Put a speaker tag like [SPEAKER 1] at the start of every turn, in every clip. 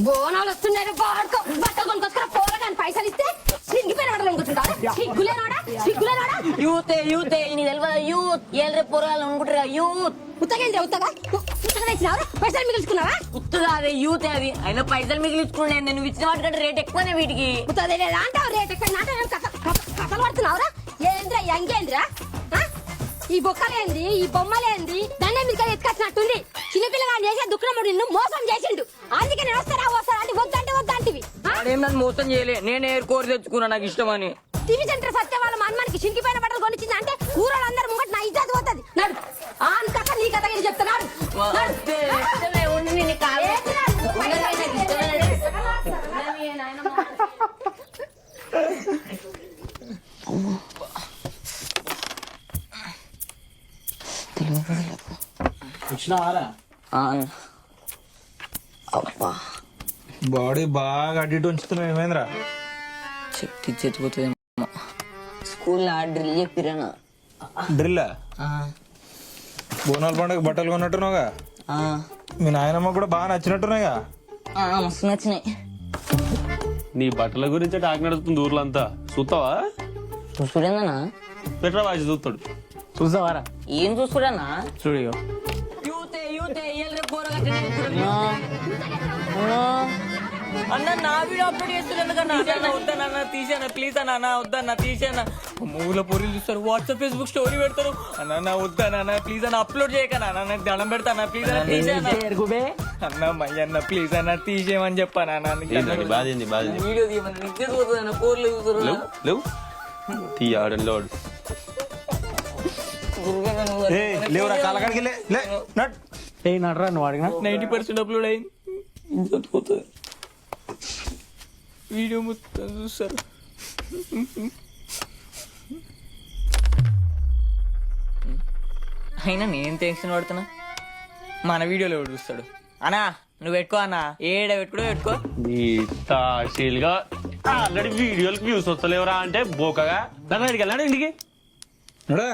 [SPEAKER 1] బోనాలు వస్తున్నాయి బట్టలు కొనుక్కొచ్చుకున్న పోరగాని పైసలు ఇస్తే సిగ్గిపోయిన బట్టలు కొనుక్కొచ్చుంటారా
[SPEAKER 2] యూత్ యూత్ నీ తెలియదా యూత్ ఏళ్ళ పోరగాళ్ళు అనుకుంటారా యూత్
[SPEAKER 1] ఉత్తగా ఉత్తగా ఇచ్చినావా పైసలు మిగిల్చుకున్నావా
[SPEAKER 2] ఉత్తగా అదే యూత్ అది అయినా పైసలు మిగిలించుకున్నాను నేను ఇచ్చిన వాటికంటే రేట్ ఎక్కువనే వీటికి
[SPEAKER 1] ఉత్తదే లేదా అంటావు రేట్ ఎక్కడ కథలు పడుతున్నావురా ఏంద్రా ఎంగేంద్రా ఈ బొక్కలేంది ఈ బొమ్మలేంది దాన్ని మీకు ఎత్తుకొచ్చినట్టుంది చిన్నపిల్లగా చేసే దుఃఖం నిన్ను మోసం చేసిండు అందుకే నేను వస్తారా అని వద్దంటే వద్దంటివి
[SPEAKER 2] ఏం నన్ను మోసం చేయలే నేను ఎయిర్ కోర్ తెచ్చుకున్నా నాకు ఇష్టమని
[SPEAKER 1] టీవీ సెంటర్ సత్య వాళ్ళ మనకి చినికిపోయిన బట్టలు కొనిచ్చింది అంటే ఊరోళ్ళందరూ ముంగట నా ఇజ్జత్ పోతుంది నడు కథ నీ కథ చెప్తున్నాడు
[SPEAKER 2] అబ్బా
[SPEAKER 3] బాడీ బాగా అడ్డు ఉంచుతున్నావు ఏమైందిరా
[SPEAKER 2] చెట్టు చెత్తిపోతుంది స్కూల్లో డ్రిల్ చెప్పిరానా
[SPEAKER 3] డ్రిల్ బోనాల పండుగ బట్టలు కొన్నట్టున్నావుగా మీ నాయనమ్మ కూడా బాగా నచ్చినట్టున్నాయిగా
[SPEAKER 2] మస్తు నచ్చినాయి
[SPEAKER 4] నీ బట్టల గురించి టాక్ నడుస్తుంది ఊర్లో అంతా చూస్తావా
[SPEAKER 2] చూసుడేందన్నా
[SPEAKER 4] పెట్రా వాసి చూస్తాడు
[SPEAKER 2] చూసావారా ఏం చూసుడన్నా
[SPEAKER 4] చూడు ఇగో.
[SPEAKER 2] అన్న నా వీడియో అప్లోడ్ చేస్తున్నాను కన్నా వద్దన్న తీసానా ప్లీజ్ అన్న వద్దన్న తీసానా మూల పొరులు చూస్తారు వాట్సాప్ ఫేస్బుక్ స్టోరీ పెడతారు అన్న వద్దన్న ప్లీజ్ అన్న అప్లోడ్ చేయకనా నాకు దండం పెడతానా ప్లీజ్ అన్న తీసేనా అన్న మయ్యన్న ప్లీజ్ అన్న తీసేయమని చెప్పానా
[SPEAKER 4] ఏంది బాధ ఏంది బాధ ఏంది?
[SPEAKER 2] వీడియో తీయమని నిజం పోతుందన్న ఫోన్లో చూస్తారు
[SPEAKER 4] లేవు లేవు తీ ఆడంలో
[SPEAKER 3] లేవురా కాలకాడికి లే నట్
[SPEAKER 4] నడరా నువ్వు అడిగినా
[SPEAKER 2] 90% అప్లోడ్ అయింది ఇంత పోతుంది వీడియో మొత్తం చూస్తారు అయినా నేను టెన్షన్ పడుతున్నా మన వీడియోలో ఎవడు చూస్తాడు అన్నా నువ్వు పెట్టుకో అన్నా ఏడ పెట్టుకో
[SPEAKER 4] నీ తాశీలుగా ఆల్రెడీ వీడియోలకు వ్యూస్ వస్తలేవరా అంటే బోకగా నన్ను అడిగి వెళ్ళాడు ఇంటికి
[SPEAKER 3] నడా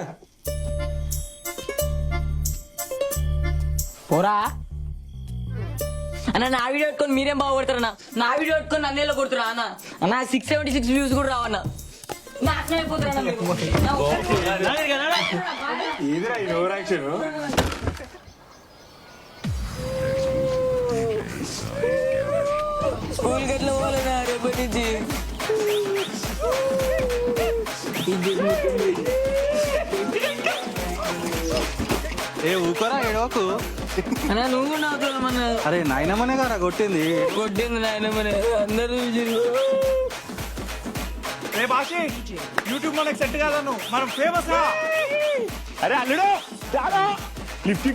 [SPEAKER 2] పోరా అన్న నా వీడియో పెట్టుకొని మీరేం బాగుపడతారన్నా నా వీడియో పెట్టుకొని నన్ను ఎలా కొడుతురా అన్న అన్న 676 వ్యూస్ కూడా రావన్నా నాశనం అయిపోతారన్నా
[SPEAKER 3] ఏదిరా ఈ ఓవర్ యాక్షన్
[SPEAKER 2] స్కూల్ గట్ల పోవాలన్నా రేపటి నుంచి
[SPEAKER 3] ఏ ఊకోరా ఏడవకు
[SPEAKER 2] అన్న నువ్వు నాకు మన
[SPEAKER 3] అరే నాయనమ్మనే గారా కొట్టింది
[SPEAKER 2] కొట్టింది నాయన మన అందరూ
[SPEAKER 3] రే బాషి యూట్యూబ్ మనకి సెట్ కాదన్ను మనం ఫేమస్
[SPEAKER 4] అరే అల్లుడు లిఫ్ట్